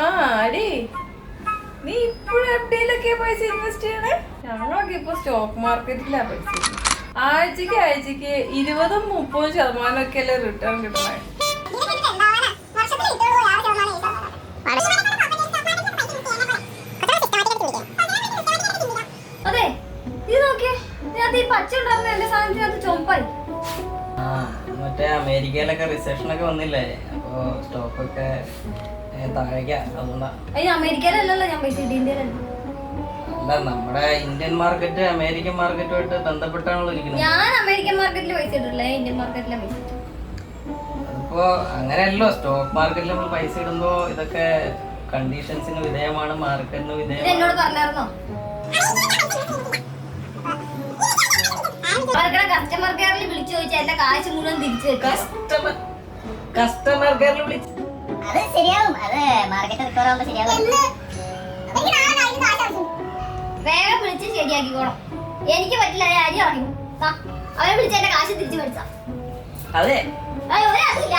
ആ അടി നീ ഇപ്പോഴും എഫ്ഡിയിലൊക്കെ പൈസ ഇൻവെസ്റ്റ് ചെയ്യണേ? ഞങ്ങളൊക്കെ ഇപ്പൊ സ്റ്റോക്ക് മാർക്കറ്റിലാ പൈസ. ആഴ്ചക്ക് 20-30% ഒക്കെ അല്ലേ റിട്ടേൺ കിട്ടണേ. അതെ ഇത് നോക്കിയേ, ഈ പച്ച ഉണ്ടായിരുന്ന എന്റെ സാധനത്തിനകത്ത് ചുമപ്പായി. മറ്റേ അമേരിക്കയിലൊക്കെ റിസപ്ഷൻ ഒക്കെ വന്നില്ലേ, അപ്പൊ സ്റ്റോക്ക് ഒക്കെ താഴേക്കാ. അതുകൊണ്ടാ. അമേരിക്കയിലല്ലല്ലോ ഞാൻ പൈസ ഇട്ടത്, ഇന്ത്യയിലല്ല. അല്ല, നമ്മുടെ ഇന്ത്യൻ മാർക്കറ്റ് അമേരിക്കൻ മാർക്കറ്റുമായിട്ട് ബന്ധപ്പെട്ടാണല്ലോ ഇരിക്കുന്നത്. ഞാൻ അമേരിക്കൻ മാർക്കറ്റിൽ പൈസ ഇട്ടില്ല, ഇന്ത്യൻ മാർക്കറ്റിലെ പൈസ ഇട്ടു. അതിപ്പോ അങ്ങനെയല്ലോ, സ്റ്റോക്ക് മാർക്കറ്റിൽ നമ്മൾ പൈസ ഇടുമ്പോ ഇതൊക്കെ കണ്ടീഷൻസിന് വിധേയമാണ്, മാർക്കറ്റിന് വിധേയമാണ്. എന്നോട് പറഞ്ഞായിരുന്നോ? കസ്റ്റമർ കെയറിൽ വിളിച്ചു ചോദിച്ചാൽ എന്റെ കാശ് മുഴുവൻ തിരിച്ചു കസ്റ്റമർ കെയറിൽ വിളിച്ചു. അത് ശരിയാവും, അത് മാർക്കറ്റ് റിക്കവർ ആവുമ്പോ ശരിയാവും. വേഗം വിളിച്ച് ശരിയാക്കിക്കോണം. എനിക്ക് പറ്റില്ല, അരി അറിയും. അവരെ വിളിച്ച് എന്റെ കാശ് തിരിച്ചു മേടിച്ചാ. അതെ ഒരതില്ല.